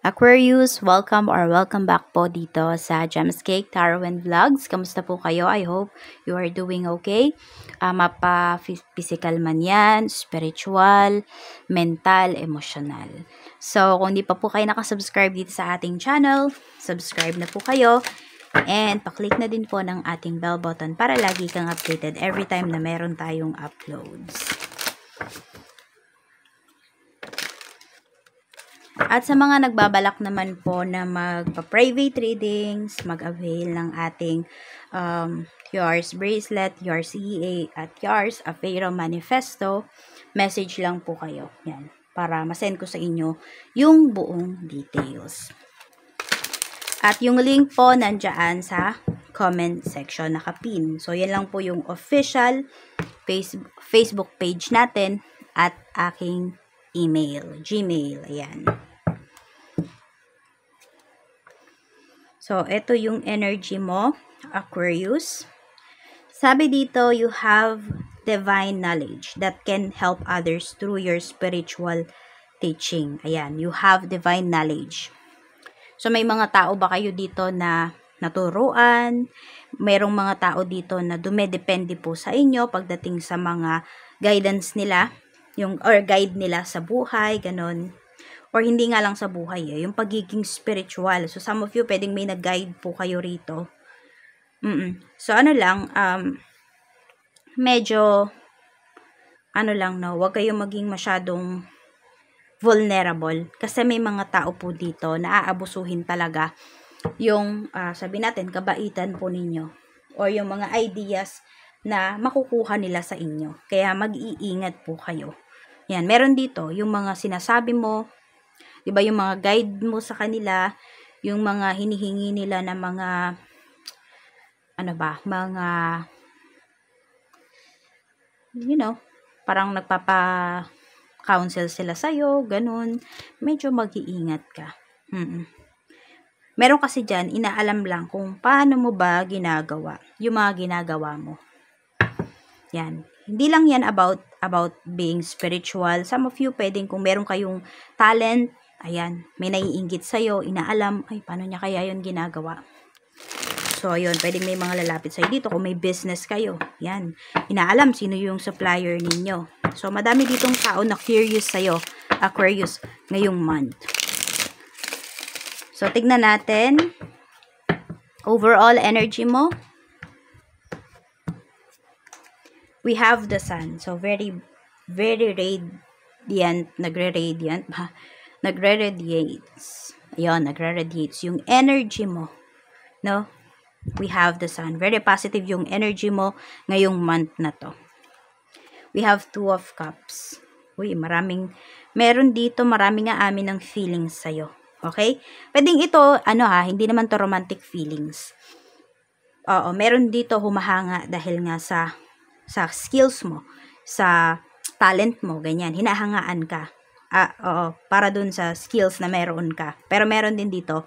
Aquarius, welcome back po dito sa Gemscake Tarot and Vlogs. Kamusta po kayo? I hope you are doing okay. Mapa-physical man yan, spiritual, mental, emotional. So, kung di pa po kayo nakasubscribe dito sa ating channel, subscribe na po kayo. And paklik na din po ng ating bell button para lagi kang updated every time na meron tayong uploads. At sa mga nagbabalak naman po na magpa-private readings, mag-avail ng ating Yours Bracelet, Yours EA, at Yours Afero Manifesto, message lang po kayo. Yan, para masend ko sa inyo yung buong details. At yung link po nandyan sa comment section, nakapin. So, yan lang po yung official Facebook page natin at aking email, Gmail. Ayan. So, ito yung energy mo, Aquarius. Sabi dito, you have divine knowledge that can help others through your spiritual teaching. Ayan, you have divine knowledge. So, may mga tao ba kayo dito na naturuan? Merong mga tao dito na dumedepende po sa inyo pagdating sa mga guidance nila, or guide nila sa buhay, ganon. Or hindi nga lang sa buhay, yung pagiging spiritual. So, some of you, pwedeng may nag-guide po kayo rito. So, ano lang, medyo, huwag kayong maging masyadong vulnerable. Kasi may mga tao po dito na aabusuhin talaga yung, sabi natin, kabaitan po ninyo. Or yung mga ideas na makukuha nila sa inyo. Kaya mag-iingat po kayo. Yan, meron dito, yung mga sinasabi mo, diba, yung mga guide mo sa kanila, yung mga hinihingi nila na mga, mga, parang nagpapa-counsel sila sa'yo, ganun. Medyo mag-iingat ka. Meron kasi dyan, inaalam lang kung paano mo ba ginagawa, yung mga ginagawa mo. Yan. Hindi lang yan about being spiritual. Some of you, pwedeng kung meron kayong talent, ayan, may naiinggit sa'yo, inaalam, ay, paano niya kaya yun ginagawa? So, ayun, pwedeng may mga lalapit sa'yo dito. Kung may business kayo, yan, inaalam sino yung supplier ninyo. So, madami ditong tao na curious sa'yo, Aquarius, ngayong month. So, tignan natin, overall energy mo. We have the sun. So, very, very radiant, nagre-radiates. Ayun, nagre-radiates yung energy mo. No? We have the sun. Very positive yung energy mo ngayong month na to. We have Two of Cups. Uy, meron dito maraming amin ng feelings sa'yo. Okay? Pwedeng ito, hindi naman to romantic feelings. Oo, meron dito humahanga dahil nga sa skills mo, sa talent mo, ganyan, hinahangaan ka. Oo, para dun sa skills na meron ka. Pero meron din dito,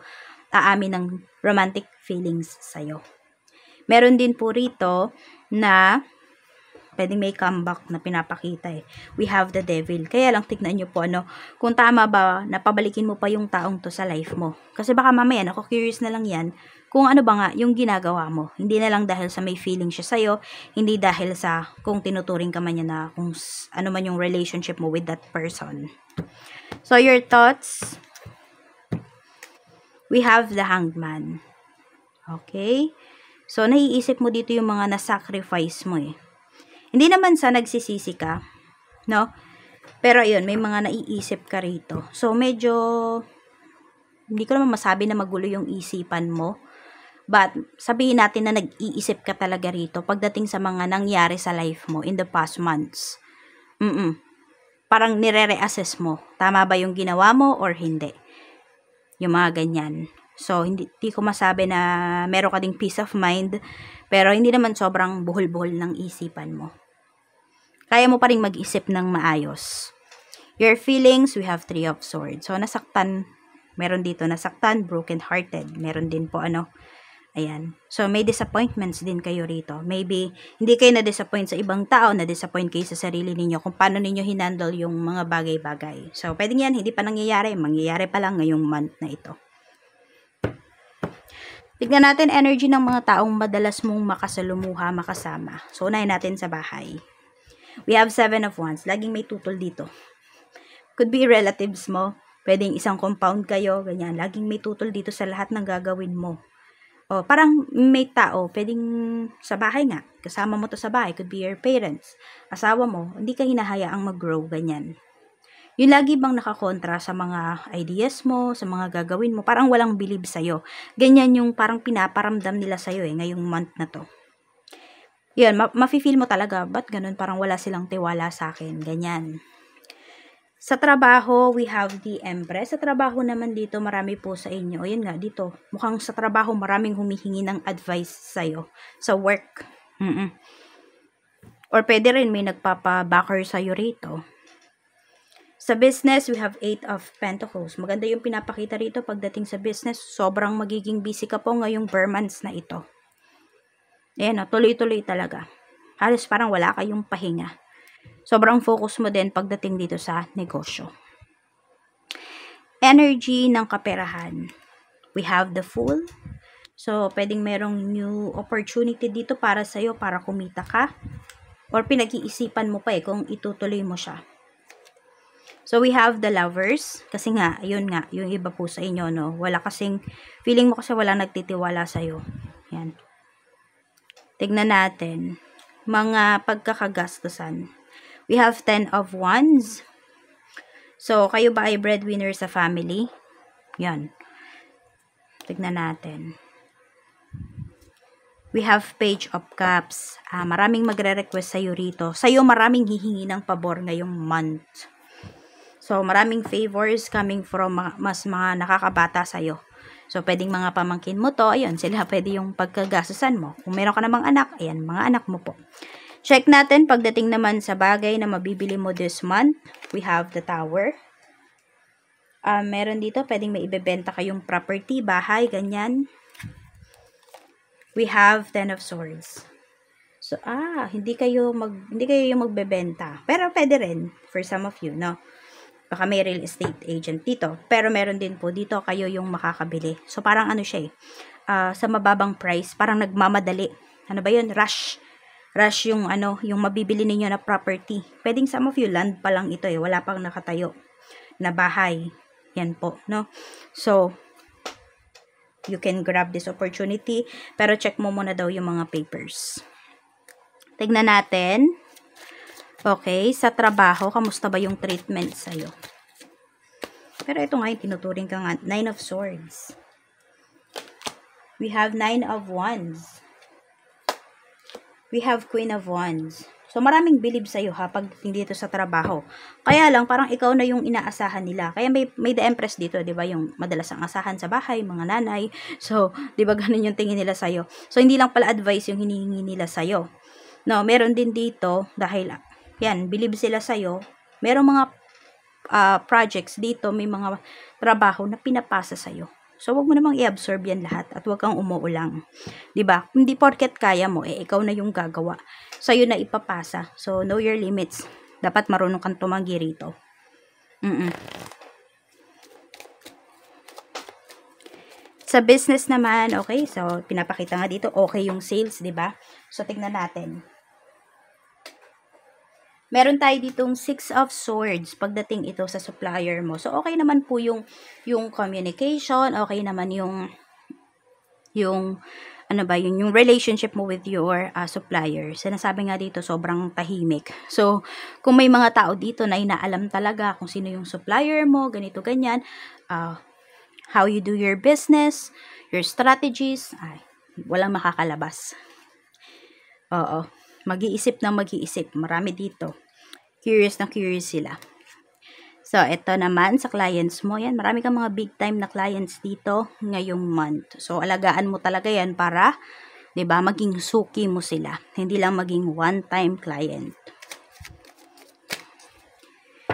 aamin ng romantic feelings sa'yo. Meron din po rito na pwedeng may comeback na pinapakita eh. We have the devil. Kaya lang tignan nyo po kung tama ba na pabalikin mo pa yung taong to sa life mo. Kasi baka mamaya, curious na lang yan, kung ano ba nga yung ginagawa mo. Hindi na lang dahil sa may feeling siya sa'yo, hindi dahil sa kung tinuturing ka man niya na kung ano man yung relationship mo with that person. So, your thoughts? We have the Hanged Man. Okay? So, naiisip mo dito yung mga na-sacrifice mo eh. Hindi naman sa nagsisisi ka, no? Pero ayun, may mga naiisip ka rito. So, medyo, hindi ko naman masabi na magulo yung isipan mo. But, sabihin natin na nag-iisip ka talaga rito pagdating sa mga nangyari sa life mo in the past months. Parang nire-reassess mo. Tama ba yung ginawa mo or hindi? Yung mga ganyan. So, hindi ko masabi na meron ka ding peace of mind, pero hindi naman sobrang buhol-buhol ng isipan mo. Kaya mo pa rin mag-isip ng maayos. Your feelings, we have Three of Swords. So, nasaktan, meron dito nasaktan, broken-hearted. Meron din po Ayan. So, may disappointments din kayo rito. Maybe, hindi kayo na-disappoint sa ibang tao, na-disappoint kayo sa sarili ninyo kung paano ninyo hinandle yung mga bagay-bagay. So, pwedeng yan, hindi pa nangyayari. Mangyayari pa lang ngayong month na ito. Tignan natin energy ng mga taong madalas mong makasalumuha, makasama. So, unahin natin sa bahay. We have 7 of Wands. Laging may tutol dito. Could be relatives mo. Pwedeng isang compound kayo, ganyan. Laging may tutol dito sa lahat ng gagawin mo. O, parang may tao, pwedeng sa bahay nga. Kasama mo to sa bahay. Could be your parents. Asawa mo. Hindi ka hinahayaang mag-grow, ganyan. Yung lagi bang nakakontra sa mga ideas mo, sa mga gagawin mo, parang walang believe sa'yo. Ganyan yung parang pinaparamdam nila sa'yo ngayong month na to. Yun, mafe-feel mo talaga, ba't ganun? Parang wala silang tiwala sa akin, ganyan. Sa trabaho, we have the Empress. Sa trabaho naman dito, marami po sa inyo. O yun nga, dito. Mukhang sa trabaho, maraming humihingi ng advice sa'yo. Sa work. Or pwede rin may nagpapa-backer sa'yo rito. Sa business, we have 8 of Pentacles. Maganda yung pinapakita rito pagdating sa business. Sobrang magiging busy ka po ngayong months na ito. Ayan o, tuloy-tuloy talaga. Halos parang wala kayong pahinga. Sobrang focus mo din pagdating dito sa negosyo. Energy ng kaperahan. We have the Fool. So, pwedeng merong new opportunity dito para sa'yo, para kumita ka. Or pinag-iisipan mo pa kung itutuloy mo siya. So, we have the Lovers. Kasi nga, yun nga, yung iba po sa inyo, no? Wala kasing, feeling mo kasi wala nagtitiwala sa'yo. Yan. Tignan natin. Mga pagkakagastusan. We have 10 of Wands. So, kayo ba ay breadwinner sa family? Yan. Tignan natin. We have Page of Cups. Maraming magre-request sa'yo rito. Sa'yo maraming hihingi ng pabor ngayong month. So, maraming favors coming from mas mga nakakabata sa'yo. So, pwedeng mga pamangkin mo to. Ayun, sila pwede yung pagkagastusan mo. Kung meron ka namang anak, ayan, mga anak mo po. Check natin pagdating naman sa bagay na mabibili mo this month. We have the Tower. Meron dito, pwedeng may ibebenta kayong property, bahay, ganyan. We have 10 of Swords. So, hindi kayo yung magbebenta. Pero pwede rin for some of you, no? Baka may real estate agent dito. Pero meron din po dito kayo yung makakabili. So, parang ano siya sa mababang price, parang nagmamadali. Ano ba yun? Rush yung yung mabibili ninyo na property. Pwedeng some of you, land pa lang ito wala pang nakatayo na bahay. Yan po, no? So, you can grab this opportunity, pero check mo muna daw yung mga papers. Tignan natin. Okay, sa trabaho, kamusta ba yung treatment sa'yo? Pero ito nga yung tinuturing ka nga, 9 of Swords. We have 9 of Wands. We have Queen of Wands. So, maraming believe sa'yo pagdating dito sa trabaho. Kaya lang, parang ikaw na yung inaasahan nila. Kaya may the Empress dito, di ba? Yung madalas ang asahan sa bahay, mga nanay. So, di ba ganun yung tingin nila sa'yo? So, hindi lang pala advice yung hinihingi nila sa'yo. No, meron din dito, dahil, yan, believe sila sa'yo. Merong mga projects dito, may mga trabaho na pinapasa sa'yo. So, wag mo namang i-absorb yan lahat at wag kang umuulang. 'Di ba? Hindi porket kaya mo, ikaw na yung gagawa. Sa'yo na ipapasa. So, know your limits. Dapat marunong kang tumanggi rito. Sa business naman, okay, so, pinapakita nga dito, okay yung sales, 'di ba? So, tignan natin. Meron tayo ditong 6 of Swords pagdating ito sa supplier mo. So, okay naman po yung communication, okay naman yung relationship mo with your supplier. Sinasabi nga dito, sobrang tahimik. So, kung may mga tao dito na inaalam talaga kung sino yung supplier mo, ganito, ganyan, how you do your business, your strategies, walang makakalabas. Oo. Mag-iisip ng mag-iisip. Marami dito. Curious na curious sila. So, ito naman sa clients mo. Yan, marami kang mga big time na clients dito ngayong month. So, alagaan mo talaga yan para, 'di ba, maging suki mo sila. Hindi lang maging one-time client.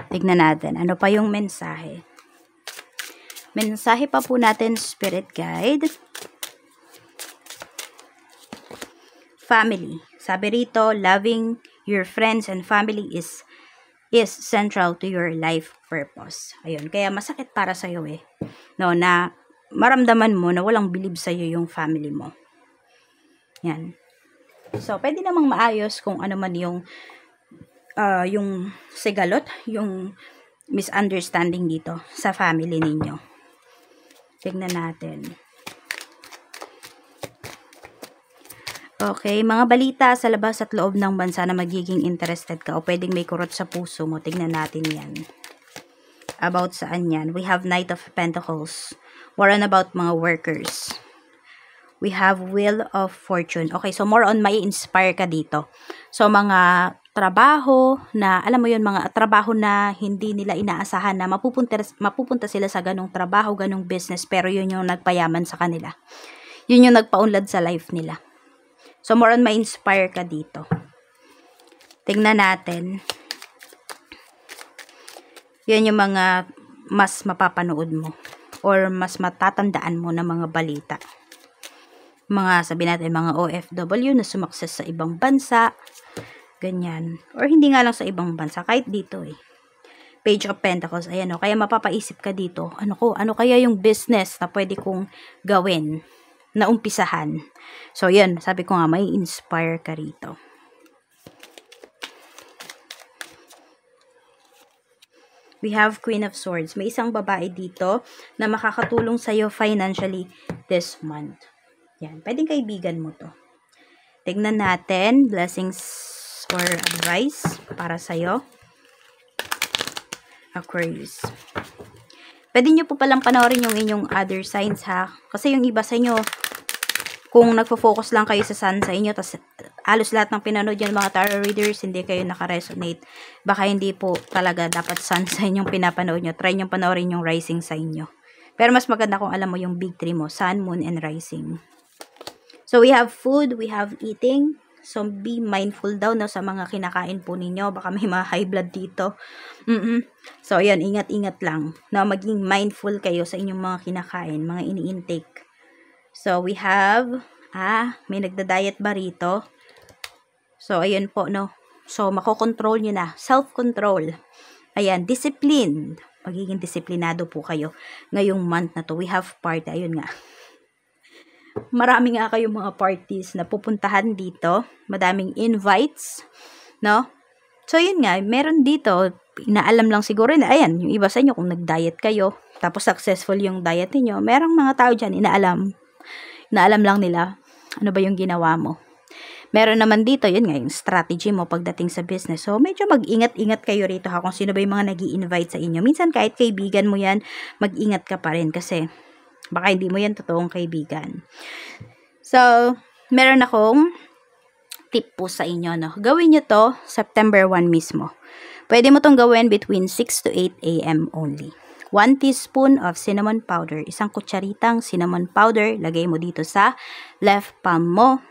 Tignan natin. Ano pa yung mensahe? Mensahe pa po natin, Spirit Guide. family. Sabi rito, loving your friends and family is central to your life purpose. Ayun, kaya masakit para sa'yo no, na maramdaman mo na walang bilib sa'yo yung family mo. Yan. So, pwede namang maayos kung ano man yung sigalot, yung misunderstanding dito sa family ninyo. Tignan natin. Okay, mga balita sa labas at loob ng bansa na magiging interested ka o pwedeng may kurot sa puso mo. Tignan natin yan. About saan yan? We have Knight of Pentacles. More on about mga workers. We have Wheel of Fortune. Okay, so more on may inspire ka dito. So, mga trabaho na, alam mo yun, mga trabaho na hindi nila inaasahan na mapupunta sila sa ganong trabaho, ganong business, pero yun yung nagpayaman sa kanila. Yun yung nagpaunlad sa life nila. So, more on may inspire ka dito. Tingnan natin. Yan yung mga mas mapapanood mo or mas matatandaan mo na mga balita. Mga, sabihin natin, mga OFW na sumakses sa ibang bansa, ganyan. Or hindi nga lang sa ibang bansa, kahit dito Page of Pentacles, ayan kaya mapapaisip ka dito, ano kaya yung business na pwede kong gawin, na umpisahan. So, yan, sabi ko nga, may inspire ka rito. We have Queen of Swords. May isang babae dito na makakatulong sa'yo financially this month. Yan, pwedeng kaibigan mo to. Tignan natin, blessings or advice para sa'yo. Aquarius. Pwede nyo po palang panoorin yung inyong other signs ha. Kasi yung iba sa inyo, kung nagfo-focus lang kayo sa sun sa inyo, tas halos lahat ng pinanood yung mga tarot readers, hindi kayo naka-resonate. Baka hindi po talaga dapat sun sa inyong pinapanood nyo. Try nyo panoorin yung rising sa inyo. Pero mas maganda kung alam mo yung big three mo, sun, moon, and rising. So, we have food, we have eating. So, be mindful daw sa mga kinakain po ninyo. Baka may mga high blood dito. So, ayan, ingat-ingat lang. Maging mindful kayo sa inyong mga kinakain, mga ini-intake. So, we have, may nagda-diet ba rito? So, ayan po, So, makokontrol nyo na. Self-control. Ayan, discipline. Magiging disiplinado po kayo ngayong month na to. We have party. Ayun nga. Marami nga kayong mga parties na pupuntahan dito. Madaming invites, So, yun nga, meron dito, inaalam lang siguro na, ayan, yung iba sa inyo, kung nag-diet kayo, tapos successful yung diet niyo, merong mga tao dyan, inaalam lang nila, ano ba yung ginawa mo. Meron naman dito, yun nga, yung strategy mo pagdating sa business. So, medyo mag-ingat-ingat kayo rito ha, kung sino ba yung mga nag-i-invite sa inyo. Minsan, kahit kaibigan mo yan, mag-ingat ka pa rin kasi baka hindi mo yan totoong kaibigan. So, meron akong tip po sa inyo, Gawin nyo to September 1 mismo. Pwede mo tong gawin between 6 to 8 a.m. only. 1 teaspoon of cinnamon powder. Isang kutsaritang cinnamon powder. Lagay mo dito sa left palm mo.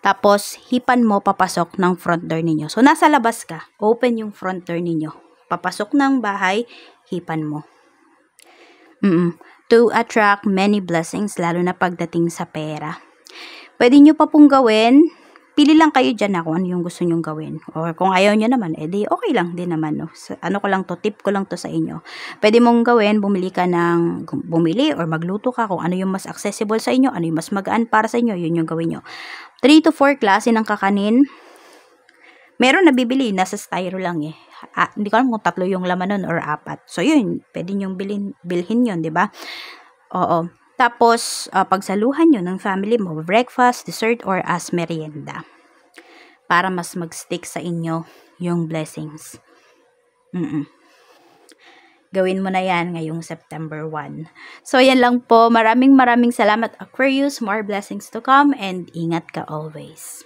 Tapos, hipan mo papasok ng front door ninyo. So, nasa labas ka. Open yung front door ninyo. Papasok ng bahay, hipan mo. To attract many blessings, lalo na pagdating sa pera. Pwede nyo pa pong gawin, pili lang kayo dyan kung ano yung gusto nyong gawin. Or kung ayaw nyo naman, edi okay lang din naman. Tip ko lang to sa inyo. Pwede mong gawin, bumili or magluto ka kung ano yung mas accessible sa inyo, ano yung mas magaan para sa inyo, yun yung gawin nyo. 3 to 4 klase ng kakanin. Meron na bibili, nasa styro lang hindi ko alam kung 3 yung laman nun or 4. So, yun, pwede nyong bilhin yun, diba? Oo. Tapos, pagsaluhan nyo ng family mo, breakfast, dessert, or as merienda. Para mas mag-stick sa inyo yung blessings. Gawin mo na yan ngayong September 1. So, yan lang po. Maraming salamat, Aquarius. More blessings to come and ingat ka always.